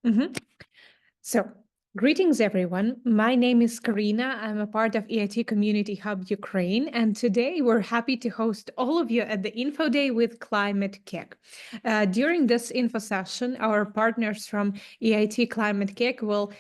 Mhm. So, greetings everyone. My name is Karina. I'm a part of EIT Community Hub Ukraine, and today we're happy to host all of you at the Info Day with Climate KIC. During this info session, our partners from EIT Climate KIC will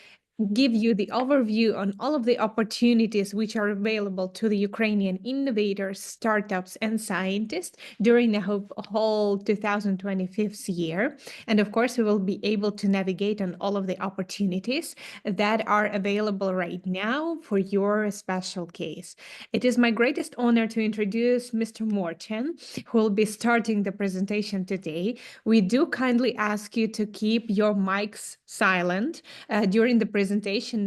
give you the overview on all of the opportunities which are available to the Ukrainian innovators, startups, and scientists during the whole 2025 year. And of course, we will be able to navigate on all of the opportunities that are available right now for your special case. It is my greatest honor to introduce Mr. Morton, who will be starting the presentation today. We do kindly ask you to keep your mics silent during the presentation,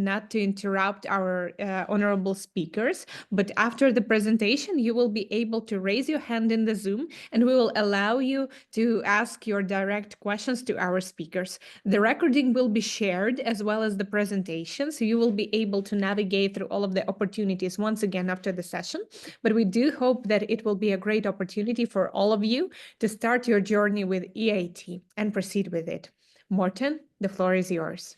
not to interrupt our honorable speakers. But after the presentation, you will be able to raise your hand in the Zoom, and we will allow you to ask your direct questions to our speakers. The recording will be shared as well as the presentation, so you will be able to navigate through all of the opportunities once again after the session. But we do hope that it will be a great opportunity for all of you to start your journey with EIT and proceed with it. Morten, the floor is yours.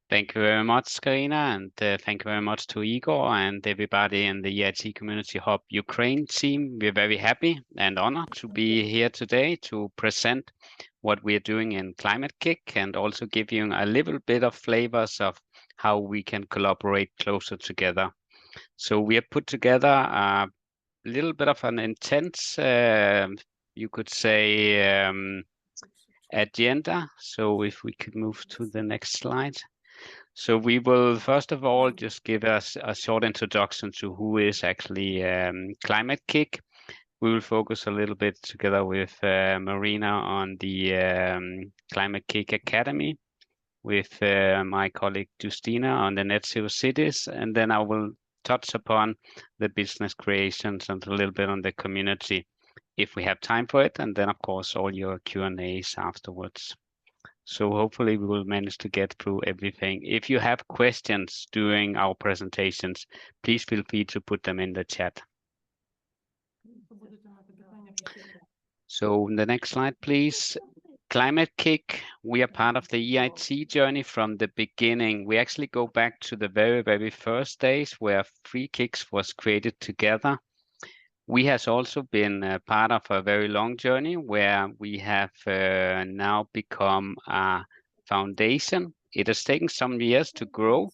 Thank you very much, Karina, and thank you very much to Igor and everybody in the EIT Community Hub Ukraine team. We're very happy and honored to be here today to present what we're doing in Climate KIC and also give you a little bit of flavors of how we can collaborate closer together. So we have put together a little bit of an intense, you could say, agenda. So if we could move to the next slide. So we will first of all just give us a short introduction to who is actually Climate KIC. We will focus a little bit together with Marina on the Climate KIC Academy, with my colleague Justina on the Net Zero Cities, and then I will touch upon the business creations and a little bit on the community if we have time for it, and then of course all your Q&As afterwards. So hopefully we will manage to get through everything. If you have questions during our presentations, please feel free to put them in the chat. So the next slide, please. Climate KIC, we are part of the EIT journey from the beginning. We actually go back to the very, very first days where 3 KICs was created together. We has also been part of a very long journey where we have now become a foundation. It has taken some years to grow,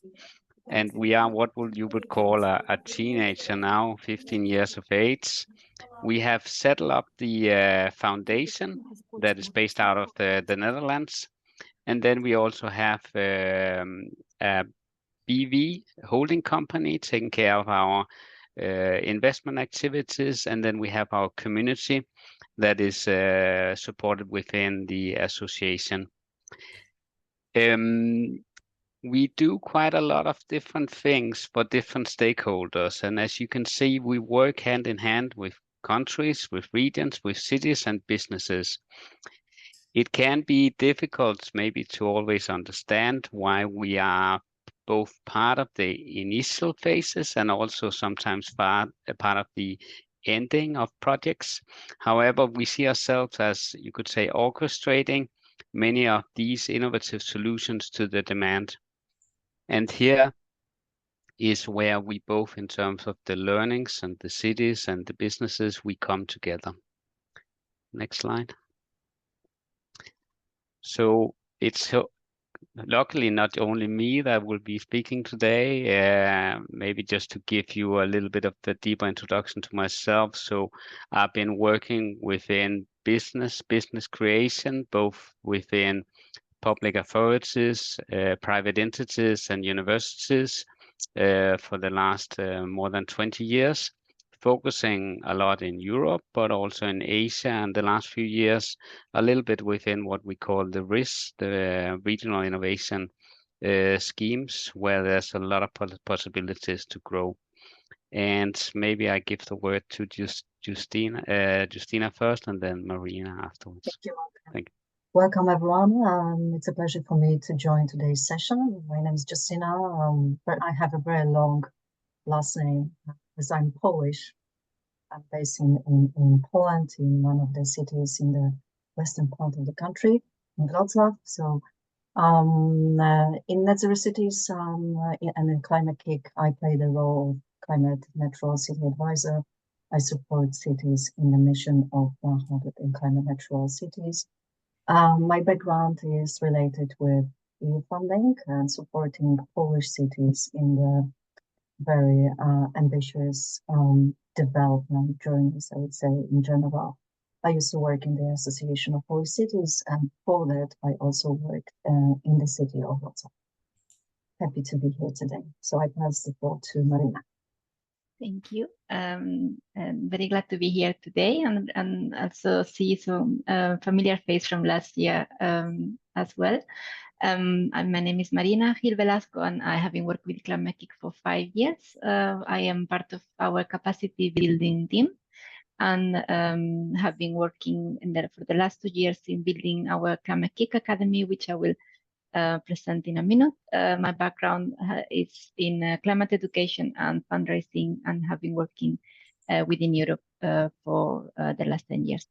and we are what you would call a teenager now, 15 years of age. We have set up the foundation that is based out of the Netherlands, and then we also have a BV holding company taking care of our investment activities, and then we have our community that is supported within the association. We do quite a lot of different things for different stakeholders, and as you can see, we work hand in hand with countries, with regions, with cities and businesses. It can be difficult maybe to always understand why we are both part of the initial phases and also sometimes part of the ending of projects. However, we see ourselves as, you could say, orchestrating many of these innovative solutions to the demand. And here is where we both, in terms of the learnings and the cities and the businesses, we come together. Next slide. So it's luckily not only me that will be speaking today, maybe just to give you a little bit of the deeper introduction to myself. So I've been working within business creation, both within public authorities, private entities and universities for the last more than 20 years, focusing a lot in Europe, but also in Asia, and the last few years, a little bit within what we call the RIS, the regional innovation schemes, where there's a lot of possibilities to grow. And maybe I give the word to Justina first, and then Marina afterwards. Thank you. Thank you. Welcome, everyone. It's a pleasure for me to join today's session. My name is Justina, but I have a very long last name, as I'm Polish. I'm based in Poland, in one of the cities in the western part of the country, in Wrocław. So In Net Zero Cities and in Climate KIC, I play the role of climate neutral city advisor. I support cities in the mission of 100 in climate neutral cities. My background is related with EU funding and supporting Polish cities in the very ambitious development journeys, I would say, in general. I used to work in the Association of Polish Cities, and before that, I also worked in the city of Wrocław. Happy to be here today. So I pass the floor to Marina. Thank you. I'm very glad to be here today and also see some familiar face from last year as well. My name is Marina Gil Velasco, and I have been working with Climate KIC for 5 years. I am part of our capacity building team and have been working for the last 2 years in building our Climate KIC Academy, which I will present in a minute. My background is in climate education and fundraising, and have been working within Europe for the last 10 years.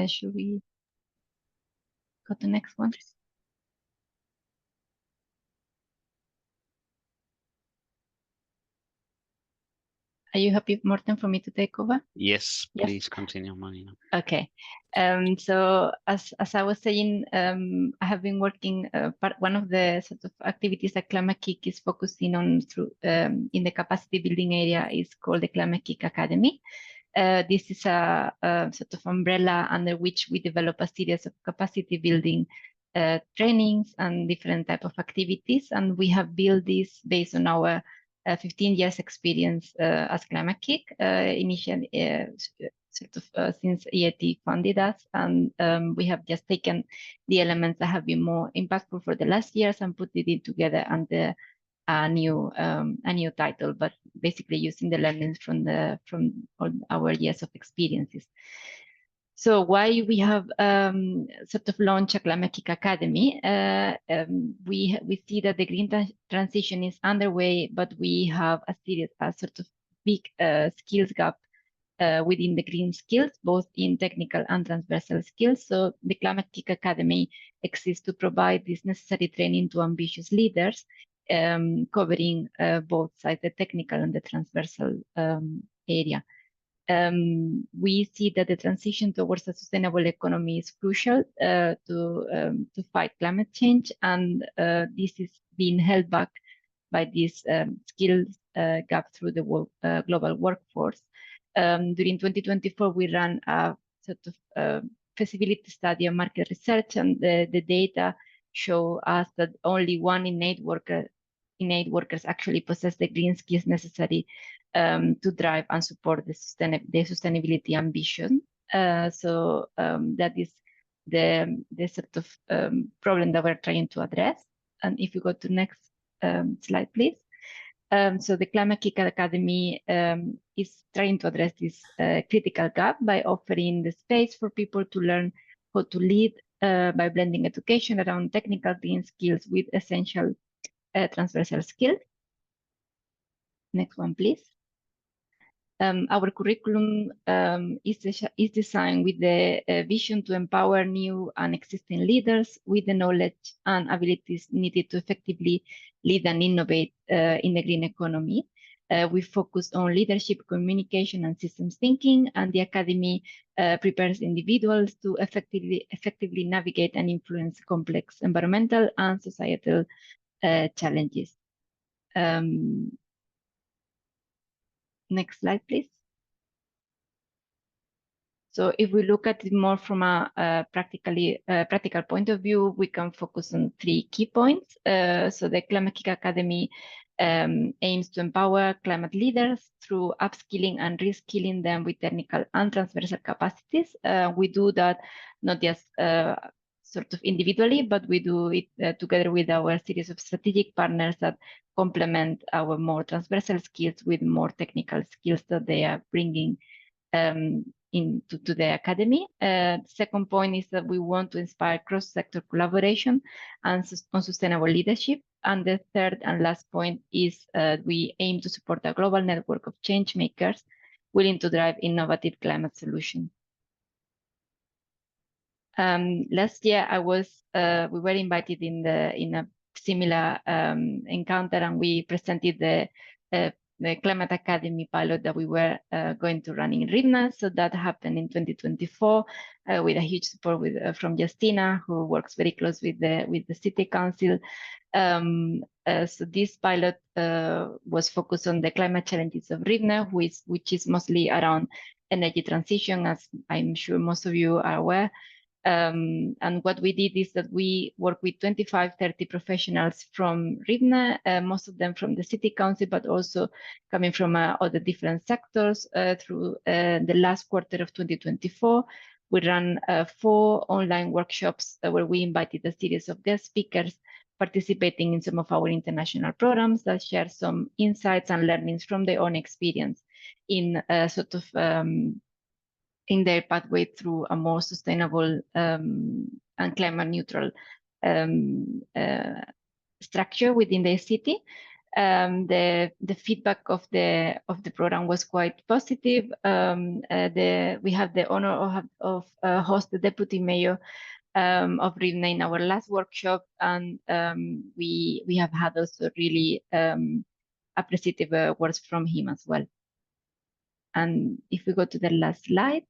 Should we go to the next one? Are you happy, Morten, for me to take over? Yes, please continue, Marina. Okay. So as I was saying, I have been working. One of the sort of activities that Climate KIC is focusing on through in the capacity building area is called the Climate KIC Academy. This is a sort of umbrella under which we develop a series of capacity building trainings and different type of activities, and we have built this based on our 15 years experience as Climate KIC, initially sort of since EIT funded us, and we have just taken the elements that have been more impactful for the last years and put it in together under a new title, but basically using the learnings from all our years of experiences. So why we have sort of launched a Climate KIC Academy? We see that the green transition is underway, but we have a sort of big skills gap within the green skills, both in technical and transversal skills. So the Climate KIC Academy exists to provide this necessary training to ambitious leaders, covering both sides, the technical and the transversal area. We see that the transition towards a sustainable economy is crucial to fight climate change, and this is being held back by this skills gap through the global workforce. During 2024, we ran a sort of feasibility study of market research, and the data show us that only 1 in 8 workers actually possess the green skills necessary to drive and support the sustainability ambition. So that is the sort of problem that we're trying to address. And if you go to next slide, please. So the Climate KIC Academy is trying to address this critical gap by offering the space for people to learn how to lead by blending education around technical green skills with essential transversal skills. Next one, please. Our curriculum is designed with the vision to empower new and existing leaders with the knowledge and abilities needed to effectively lead and innovate in the green economy. We focus on leadership, communication, and systems thinking, and the Academy prepares individuals to effectively navigate and influence complex environmental and societal challenges. Next slide, please. So if we look at it more from a practical point of view, we can focus on 3 key points. So the Climate KIC Academy aims to empower climate leaders through upskilling and reskilling them with technical and transversal capacities. We do that not just sort of individually, but we do it together with our series of strategic partners that complement our more transversal skills with more technical skills that they are bringing into the Academy. Second point is that we want to inspire cross-sector collaboration and on sustainable leadership. And the third and last point is we aim to support a global network of change makers willing to drive innovative climate solutions. Last year, we were invited in a similar encounter, and we presented the Climate Academy pilot that we were going to run in Rivne. So that happened in 2024 with a huge support from Justina, who works very close with the city council. So this pilot was focused on the climate challenges of Rivne, which is mostly around energy transition, as I'm sure most of you are aware. And what we did is that we worked with 25, 30 professionals from Rivne, most of them from the city council, but also coming from other different sectors through the last quarter of 2024. We ran 4 online workshops where we invited a series of guest speakers participating in some of our international programs that share some insights and learnings from their own experience in in their pathway through a more sustainable and climate neutral structure within the city. The feedback of the program was quite positive. We have the honor of host the deputy mayor of Rivne in our last workshop, and we have had also really appreciative words from him as well. And if we go to the last slide.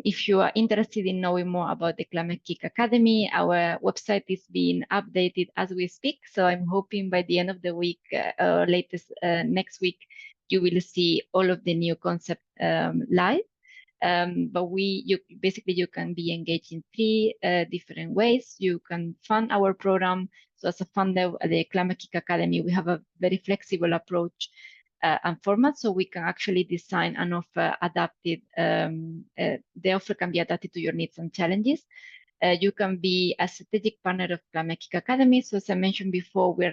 If you are interested in knowing more about the Climate KIC Academy, our website is being updated as we speak. So I'm hoping by the end of the week, latest next week, you will see all of the new concepts live. But you can be engaged in 3 different ways. You can fund our program. So as a funder at the Climate KIC Academy, we have a very flexible approach and format, so we can actually design an offer adapted. The offer can be adapted to your needs and challenges. You can be a strategic partner of Climate KIC Academy. So as I mentioned before, we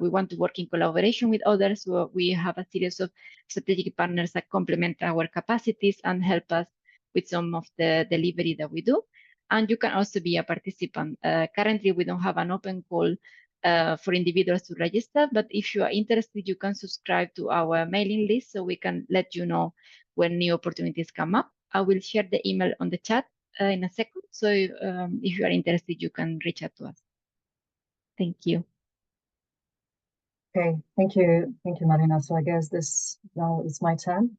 want to work in collaboration with others. So we have a series of strategic partners that complement our capacities and help us with some of the delivery that we do. And you can also be a participant. Currently, we don't have an open call for individuals to register, but if you are interested, you can subscribe to our mailing list so we can let you know when new opportunities come up. I will share the email on the chat in a second. So if you are interested, you can reach out to us. Thank you. Okay, thank you, Marina. So I guess now it's my turn.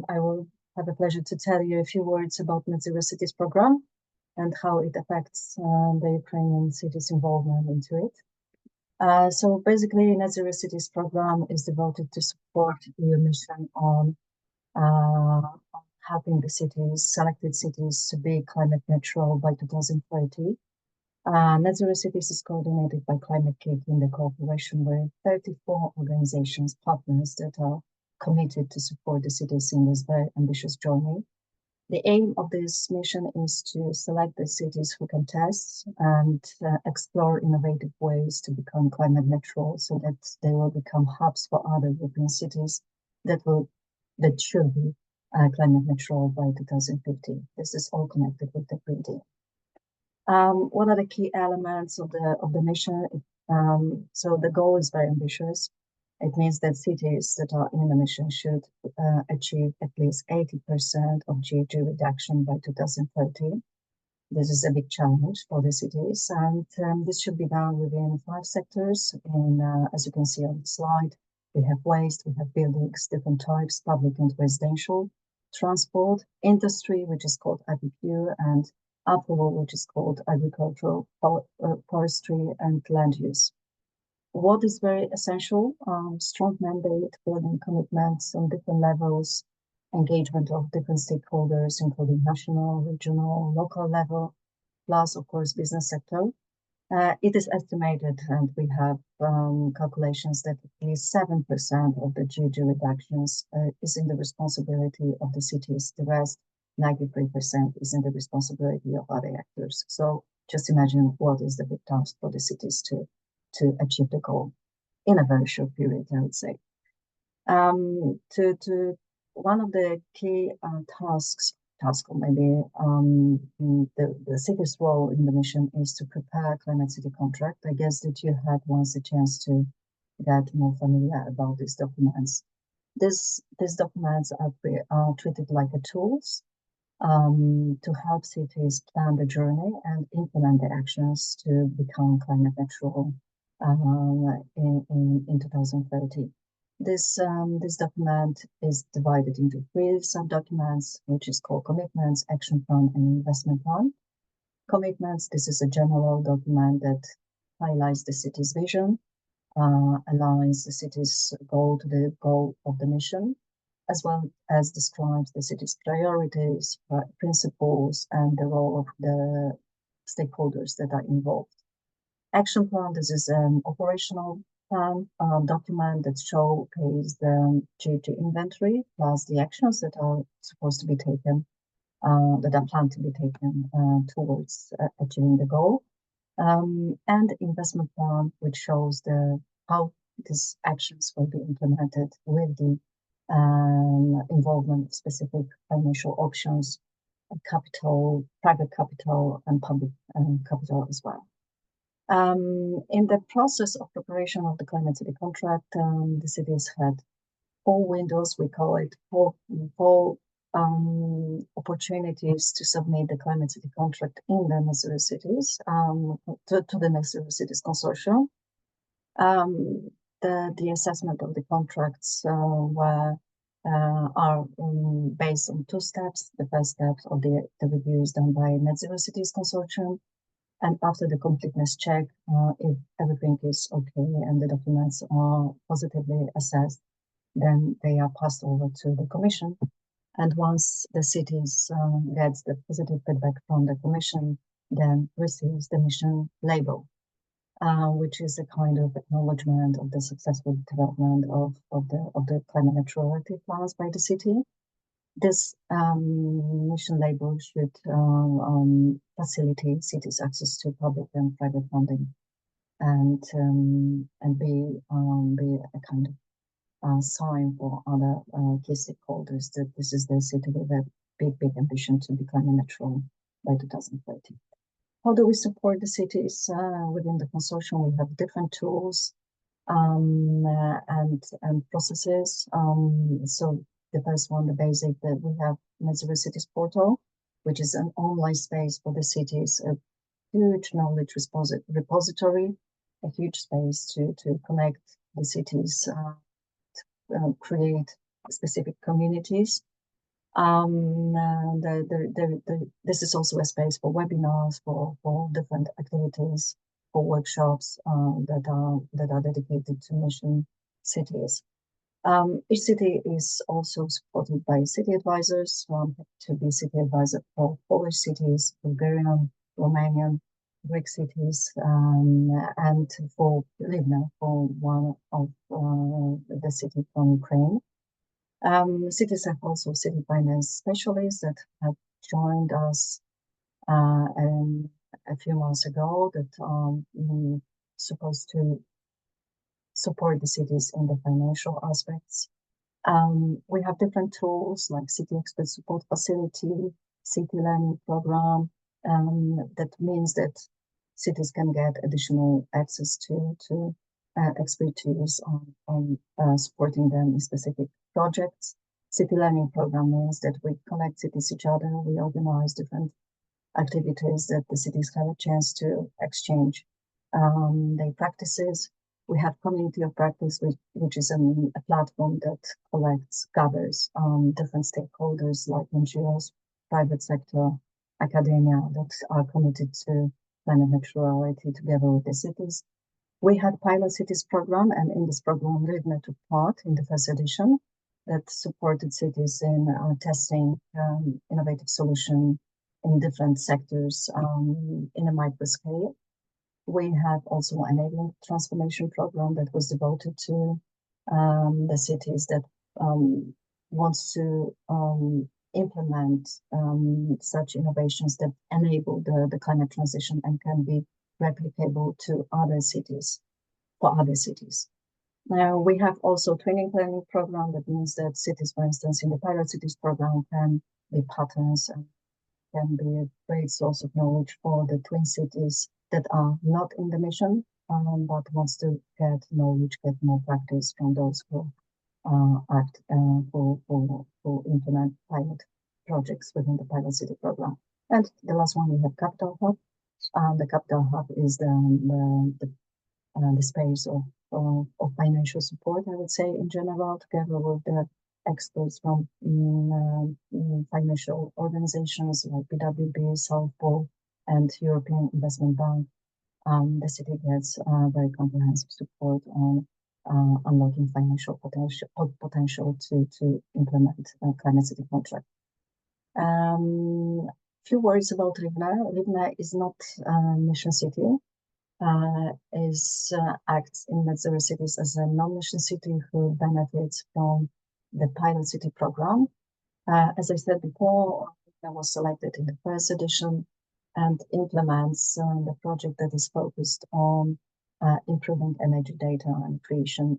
I will have the pleasure to tell you a few words about Net Zero Cities program and how it affects the Ukrainian cities' involvement into it. So basically, Net Zero Cities program is devoted to support EU mission on helping the selected cities to be climate neutral by 2030. Net Zero Cities is coordinated by Climate KIC in the cooperation with 34 organizations, partners that are committed to support the cities in this very ambitious journey. The aim of this mission is to select the cities who can test and explore innovative ways to become climate neutral so that they will become hubs for other European cities that should be climate neutral by 2050. This is all connected with the Green Deal. What are the key elements of the mission? So the goal is very ambitious. It means that cities that are in the mission should achieve at least 80% of GHG reduction by 2030. This is a big challenge for the cities, and this should be done within 5 sectors. As you can see on the slide, we have waste, we have buildings, different types, public and residential, transport, industry, which is called IPQ, and approval, which is called agricultural, forestry, and land use. What is very essential? Strong mandate, building commitments on different levels, engagement of different stakeholders, including national, regional, local level, plus, of course, business sector. It is estimated, and we have calculations that at least 7% of the GHG reductions is in the responsibility of the cities. The rest, 93%, is in the responsibility of other actors. So just imagine what is the big task for the cities to achieve the goal in a very short period, I would say. One of the key tasks, or maybe the city's role in the mission is to prepare a climate city contract. I guess that you had once a chance to get more familiar about these documents. These documents are treated like tools to help cities plan the journey and implement the actions to become climate neutral in 2030. This document is divided into 3 sub-documents, which is called Commitments, Action Plan, and Investment Plan. Commitments, this is a general document that highlights the city's vision, aligns the city's goal to the goal of the mission, as well as describes the city's priorities, principles, and the role of the stakeholders that are involved. Action plan, this is an operational plan document that showcases the GHG inventory plus the actions that are supposed to be taken, that are planned to be taken towards achieving the goal. And investment plan, which shows how these actions will be implemented with the involvement of specific financial options, capital, private capital, and public capital as well. In the process of preparation of the Climate City contract, the cities had 4 windows, we call it four opportunities to submit the Climate City contract in the Net Zero Cities, to the Net Zero Cities Consortium. The assessment of the contracts are based on 2 steps. The first step of the review is done by Net Zero Cities Consortium. And after the completeness check, if everything is okay and the documents are positively assessed, then they are passed over to the Commission. And once the cities gets the positive feedback from the Commission, then receives the mission label, which is a kind of acknowledgement of the successful development of the climate neutrality plans by the city. This mission label should facilitate cities' access to public and private funding, and be a kind of sign for other key stakeholders that this is the city with a big ambition to be climate neutral by 2030. How do we support the cities within the consortium? We have different tools and processes. So the first one, the basic, that we have Net Zero Cities Portal, which is an online space for the cities, a huge knowledge repository, a huge space to connect the cities, create specific communities. This is also a space for webinars, for different activities, for workshops that are dedicated to mission cities. Each city is also supported by city advisors. So I'm happy to be city advisor for Polish cities, Bulgarian, Romanian, Greek cities, and for Livna, for one of the city from Ukraine. Cities have also city finance specialists that have joined us a few months ago that are supposed to support the cities in the financial aspects. We have different tools like City Expert Support Facility, City Learning Program. That means that cities can get additional access to expertise on supporting them in specific projects. City Learning Program means that we connect cities each other. We organize different activities that the cities have a chance to exchange their practices. We have Community of Practice, which is a platform that gathers different stakeholders like NGOs, private sector, academia that are committed to climate neutrality together with the cities. We had Pilot Cities program, and in this program, Livna took part in the first edition that supported cities in testing innovative solutions in different sectors in a micro scale. We have also an enabling transformation program that was devoted to the cities that wants to implement such innovations that enable the climate transition and can be replicable to other cities, for other cities. Now, we have also training planning program. That means that cities, for instance, in the Pilot Cities program can be patterns and can be a great source of knowledge for the twin cities that are not in the mission, but wants to get knowledge, get more practice from those who implement pilot projects within the Pilot City program. And the last one, we have Capital Hub. The Capital Hub is the space of financial support, I would say, in general, together with the experts from financial organizations like BWB, South Pole, and European Investment Bank. The city gets very comprehensive support on unlocking financial potential to implement a Climate City contract. Few words about Rivne. Rivne is not a mission city. Acts in net zero cities as a non-mission city who benefits from the Pilot City program. As I said before, I was selected in the first edition and implements the project that is focused on improving energy data and creation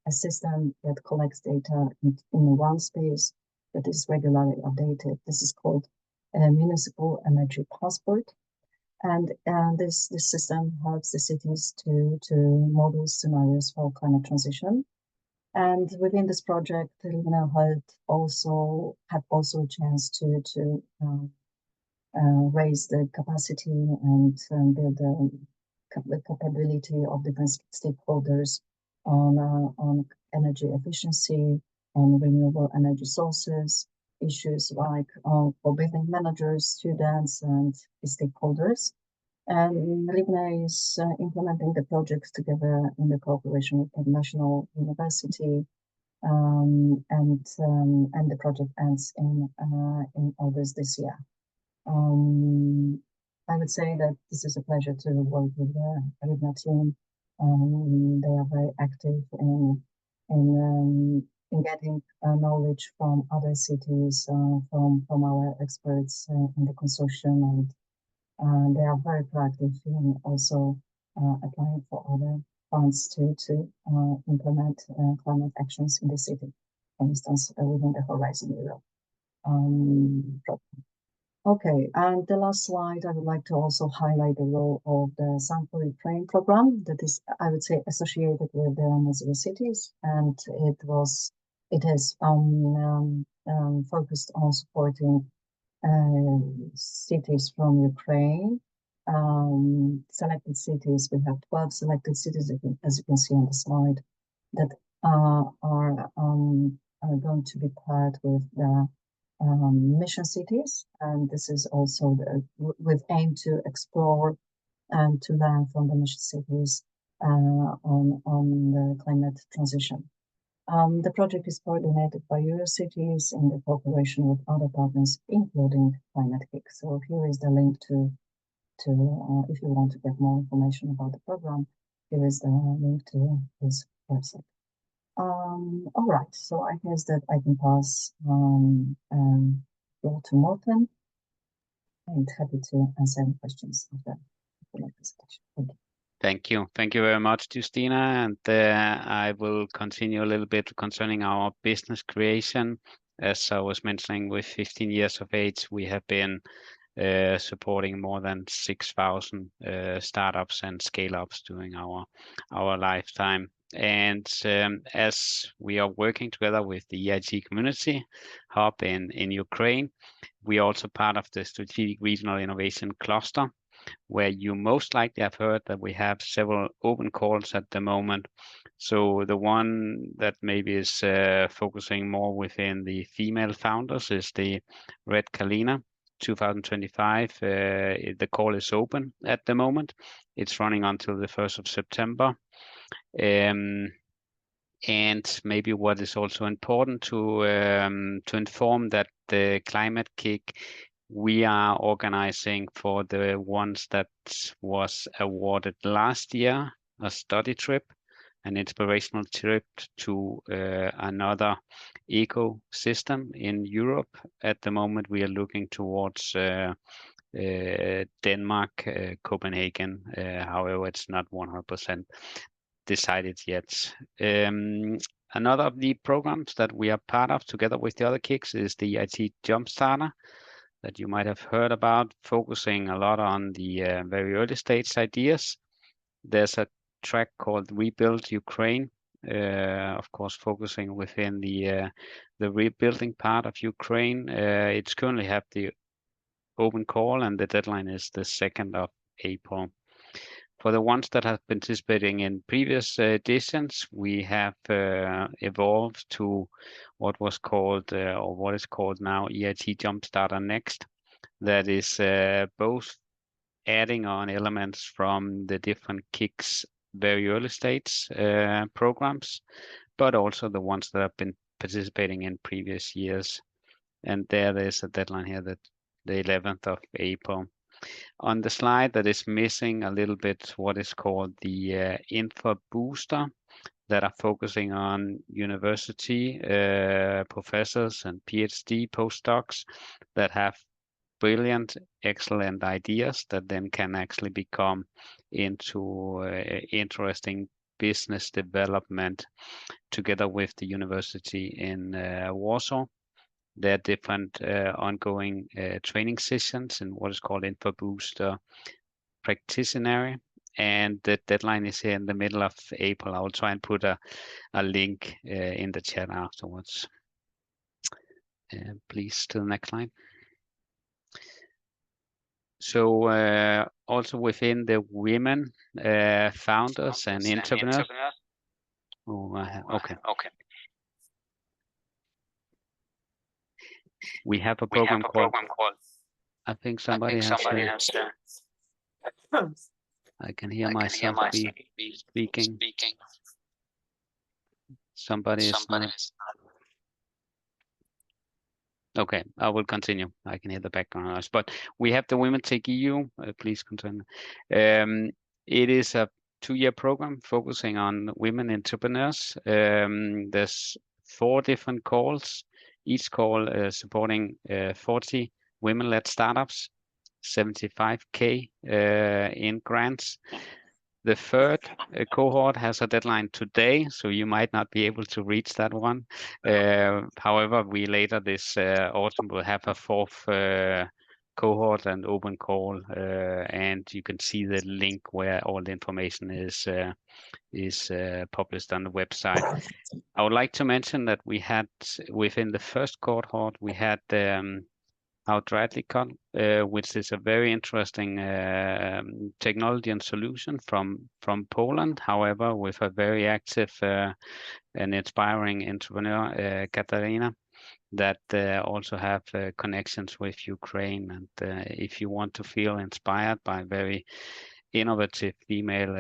a system that collects data in one space that is regularly updated. This is called a municipal energy passport. And this system helps the cities to model scenarios for climate transition. And within this project, Rivne had also a chance to raise the capacity and build the capability of different stakeholders on energy efficiency, on renewable energy sources, issues like for building managers, students, and stakeholders. And Rivne is implementing the projects together in the cooperation with the National University, and the project ends in August this year. I would say that this is a pleasure to work with the Rivne team. They are very active in getting knowledge from other cities, from our experts in the consortium, and they are very proactive in also applying for other funds to implement climate actions in the city, for instance, within the Horizon Europe program. Okay, and the last slide, I would like to also highlight the role of the Sun for Ukraine program that is, I would say, associated with the net zero cities, and it has focused on supporting cities from Ukraine, selected cities. We have 12 selected cities, as you can see on the slide, that are going to be part with the mission cities, and this is also with aim to explore and to learn from the mission cities on the climate transition. The project is coordinated by Eurocities in the cooperation with other partners, including Climate KIC. So here is the link to if you want to get more information about the program, here is the link to this website. All right, so I guess that I can pass floor to Morten, and happy to answer any questions after my presentation. Thank you. Thank you. Thank you very much, Justina. And I will continue a little bit concerning our business creation. As I was mentioning, with 15 years of age, we have been supporting more than 6,000 startups and scale-ups during our lifetime. And as we are working together with the EIT Community Hub in Ukraine, we are also part of the Strategic Regional Innovation Cluster, where you most likely have heard that we have several open calls at the moment. So the one that maybe is focusing more within the female founders is the Red Kalina 2025. The call is open at the moment. It's running until the 1st of September. And maybe what is also important to inform that the Climate KIC, we are organizing for the ones that was awarded last year, a study trip, an inspirational trip to another ecosystem in Europe. At the moment, we are looking towards Denmark, Copenhagen. However, it's not 100% decided yet. Another of the programs that we are part of together with the other KICs is the EIT Jumpstarter that you might have heard about, focusing a lot on the very early stage ideas. There's a track called Rebuild Ukraine of course, focusing within the rebuilding part of Ukraine. It's currently have the open call, and the deadline is the 2nd of April. For the ones that have been participating in previous editions, we have evolved to what was called, or what is called now, EIT Jumpstarter Next. That is both adding on elements from the different KICs very early stage programs, but also the ones that have been participating in previous years. And there's a deadline here, that the 11th of April. On the slide, that is missing a little bit what is called the Info Booster, that are focusing on university professors and PhD postdocs that have brilliant, excellent ideas that then can actually become into interesting business development together with the university in Warsaw. There are different ongoing training sessions in what is called InfoBoost Practitionary, and the deadline is here in the middle of April. I will try and put a link in the chat afterwards. Please to the next slide. So also within the women founders and entrepreneurs. Oh, okay. We have a program called. I think somebody has. I can hear myself speaking. Somebody is not. Okay, I will continue. I can hear the background noise, but we have the Women Tech EU. Please continue. It is a 2-year program focusing on women entrepreneurs. There's 4 different calls, each call supporting 40 women-led startups, 75K in grants. The 3rd cohort has a deadline today, so you might not be able to reach that one. However, we later this autumn will have a 4th cohort and open call, and you can see the link where all the information is published on the website. I would like to mention that we had within the 1st cohort, we had Outradlicon, which is a very interesting technology and solution from Poland. However, with a very active and inspiring entrepreneur, Katarina, that also have connections with Ukraine. And if you want to feel inspired by very innovative female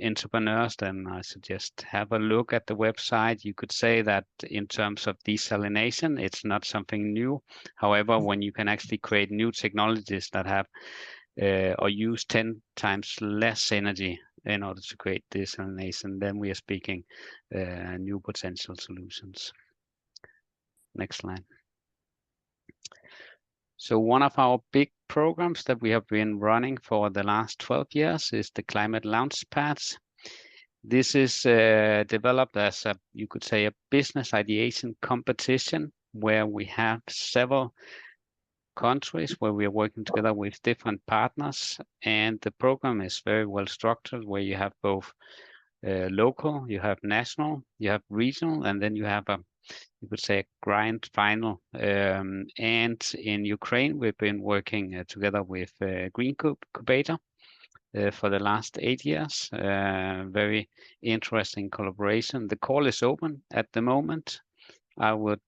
entrepreneurs, then I suggest have a look at the website. You could say that in terms of desalination, it's not something new. However, when you can actually create new technologies that have or use 10 times less energy in order to create desalination, then we are speaking new potential solutions. Next slide. So one of our big programs that we have been running for the last 12 years is the Climate Launchpads. This is developed as a, you could say, a business ideation competition where we have several countries where we are working together with different partners, and the program is very well structured, where you have both local, you have national, you have regional, and then you have a, you could say, a grand final. And in Ukraine, we've been working together with Green Incubator for the last 8 years. Very interesting collaboration. The call is open at the moment. I would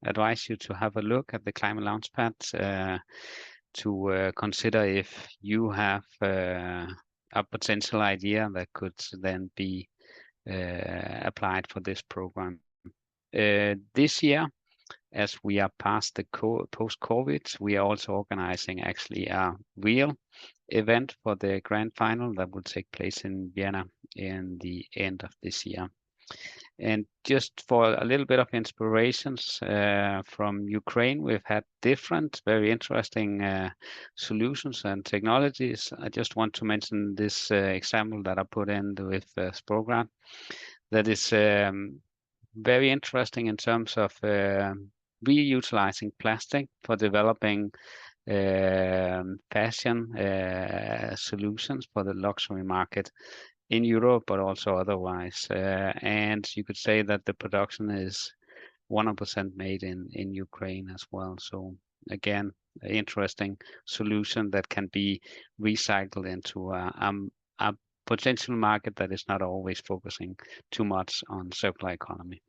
advise you to have a look at the Climate Launchpad to consider if you have a potential idea that could then be applied for this program. This year, as we are past the post-COVID, we are also organizing actually a real event for the grand final that will take place in Vienna in the end of this year. And just for a little bit of inspirations from Ukraine, we've had different, very interesting solutions and technologies. I just want to mention this example that I put in with this program that is very interesting in terms of reutilizing plastic for developing fashion solutions for the luxury market. in Europe, but also otherwise. And you could say that the production is 100% made in Ukraine as well. So again, an interesting solution that can be recycled into a potential market that is not always focusing too much on circular economy.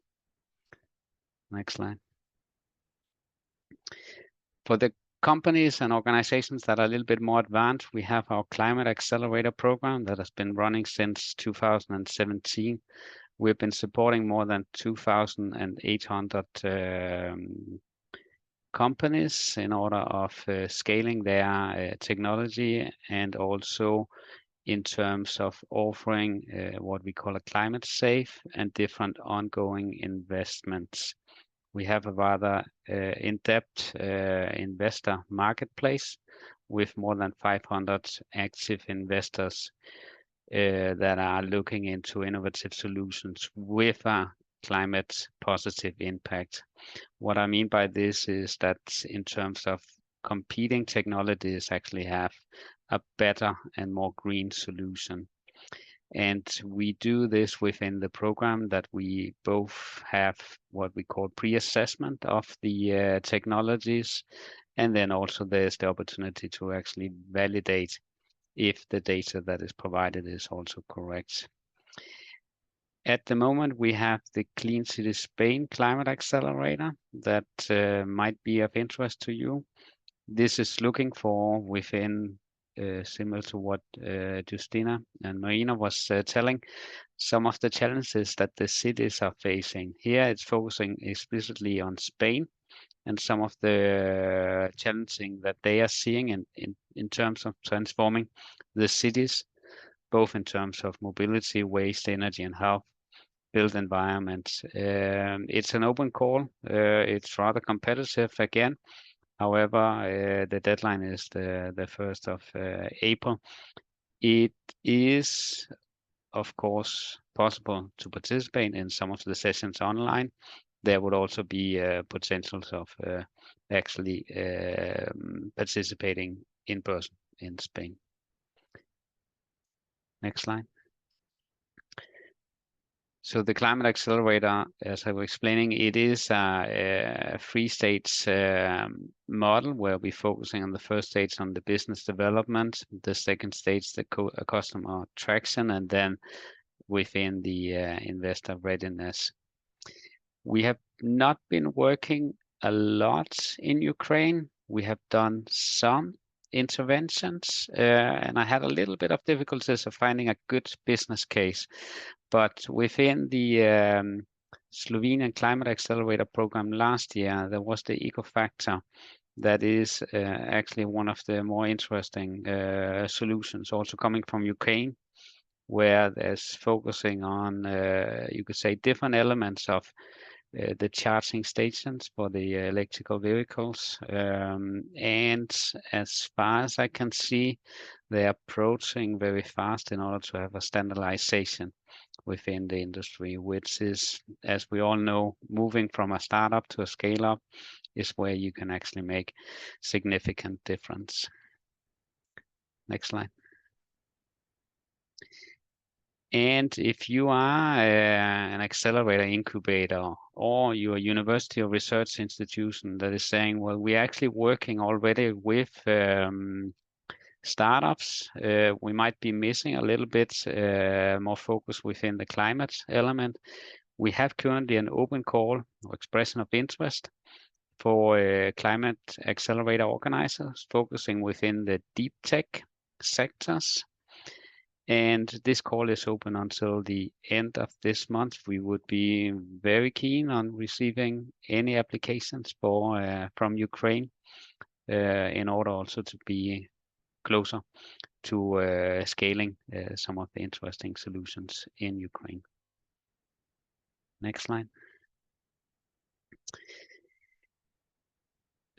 Next slide. For the companies and organizations that are a little bit more advanced, we have our Climate Accelerator program that has been running since 2017. We've been supporting more than 2,800 companies in order of scaling their technology, and also in terms of offering what we call a climate safe and different ongoing investments. We have a rather in-depth investor marketplace with more than 500 active investors that are looking into innovative solutions with a climate positive impact. What I mean by this is that in terms of competing technologies actually have a better and more green solution. And we do this within the program that we both have what we call pre-assessment of the technologies, and then also there's the opportunity to actually validate if the data that is provided is also correct. At the moment, we have the Clean City Spain Climate Accelerator that might be of interest to you. This is looking for within, similar to what Justina and Marina was telling, some of the challenges that the cities are facing. Here it's focusing explicitly on Spain and some of the challenging that they are seeing in terms of transforming the cities, both in terms of mobility, waste, energy, and health, built environments. It's an open call. It's rather competitive again. However, the deadline is the 1st of April. It is, of course, possible to participate in some of the sessions online. There would also be potentials of actually participating in person in Spain. Next slide. So the Climate Accelerator, as I was explaining, it is a three-stage model where we're focusing on the first stage on the business development, the second stage, the customer traction, and then within the investor readiness. We have not been working a lot in Ukraine. We have done some interventions, and I had a little bit of difficulties of finding a good business case. But within the Slovenian Climate Accelerator program last year, there was the eco factor that is actually one of the more interesting solutions, also coming from Ukraine, where there's focusing on, you could say, different elements of the charging stations for the electrical vehicles. And as far as I can see, they're approaching very fast in order to have a standardization within the industry, which is, as we all know, moving from a startup to a scale up is where you can actually make significant difference. Next slide. And if you are an accelerator incubator, or you're a university or research institution that is saying, well, we're actually working already with startups, we might be missing a little bit more focus within the climate element. We have currently an open call or expression of interest for climate accelerator organizers focusing within the deep tech sectors. And this call is open until the end of this month. We would be very keen on receiving any applications for from Ukraine in order also to be closer to scaling some of the interesting solutions in Ukraine. Next slide.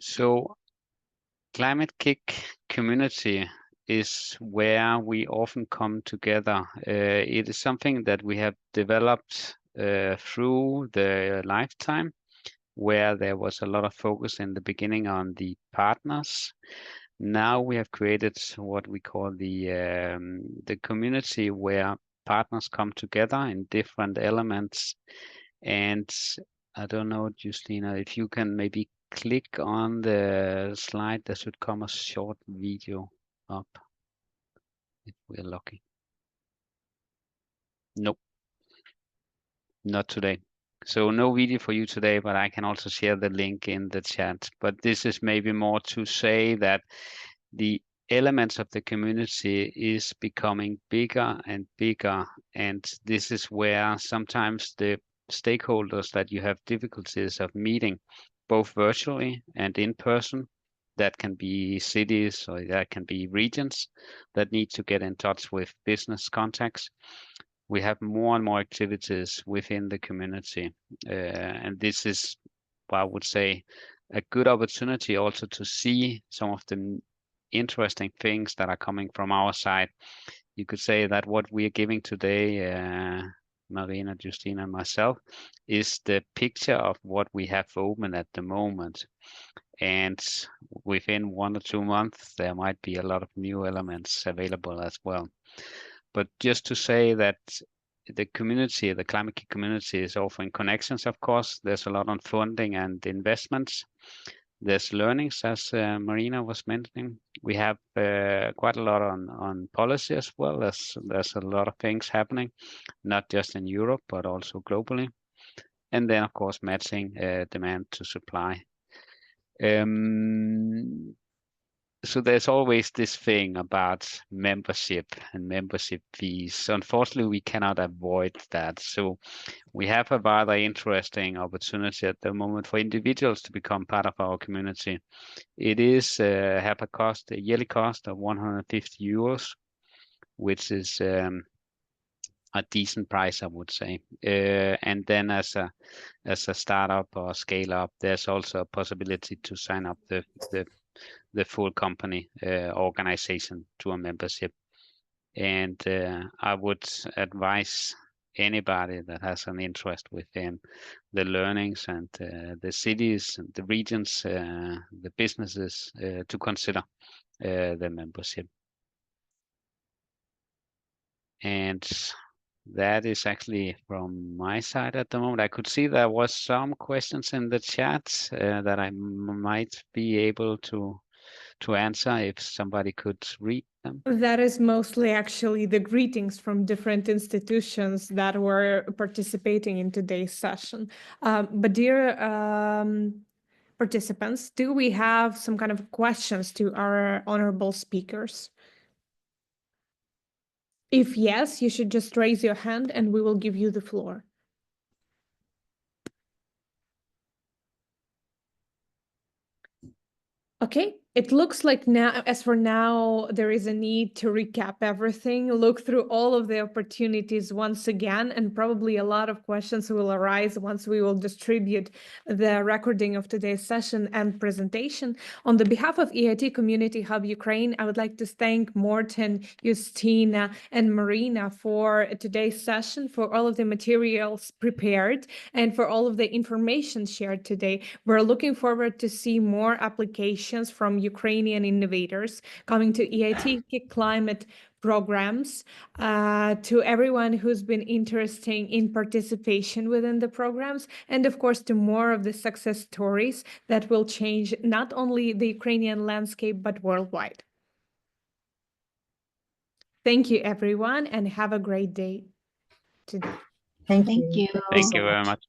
So Climate KIC community is where we often come together. It is something that we have developed through the lifetime, where there was a lot of focus in the beginning on the partners. Now we have created what we call the community, where partners come together in different elements. And I don't know, Justina, if you can maybe click on the slide, there should come a short video up if we're lucky. Nope, not today. So no video for you today, but I can also share the link in the chat. But this is maybe more to say that the elements of the community is becoming bigger and bigger. And this is where sometimes the stakeholders that you have difficulties of meeting, both virtually and in person, that can be cities or that can be regions that need to get in touch with business contacts. We have more and more activities within the community. And this is, I would say, a good opportunity also to see some of the interesting things that are coming from our side. You could say that what we are giving today, Marina, Justina, and myself, is the picture of what we have open at the moment. And within 1 or 2 months, there might be a lot of new elements available as well. But just to say that the community, the Climate KIC community, is offering connections, of course. There's a lot on funding and investments. There's learnings, as Marina was mentioning. We have quite a lot on policy as well. There's a lot of things happening, not just in Europe, but also globally. And then, of course, matching demand to supply. So there's always this thing about membership and membership fees. Unfortunately, we cannot avoid that. So we have a rather interesting opportunity at the moment for individuals to become part of our community. It is have a yearly cost of 150 euros, which is a decent price, I would say. And then as a startup or scale up, there's also a possibility to sign up the full company organization to a membership. And I would advise anybody that has an interest within the learnings and the cities and the regions, the businesses, to consider the membership. And that is actually from my side at the moment. I could see there was some questions in the chat that I might be able to answer if somebody could read them. That is mostly actually the greetings from different institutions that were participating in today's session. But dear participants, do we have some kind of questions to our honorable speakers? If yes, you should just raise your hand and we will give you the floor. Okay, it looks like now, as for now, there is a need to recap everything, look through all of the opportunities once again, and probably a lot of questions will arise once we will distribute the recording of today's session and presentation. On the behalf of EIT Community Hub Ukraine, I would like to thank Morten, Justina, and Marina for today's session, for all of the materials prepared, and for all of the information shared today. We're looking forward to see more applications from Ukrainian innovators coming to EIT KIC climate programs, to everyone who's been interested in participation within the programs, and of course to more of the success stories that will change not only the Ukrainian landscape, but worldwide. Thank you, everyone, and have a great day today. Thank Thank you. you. Thank you very much.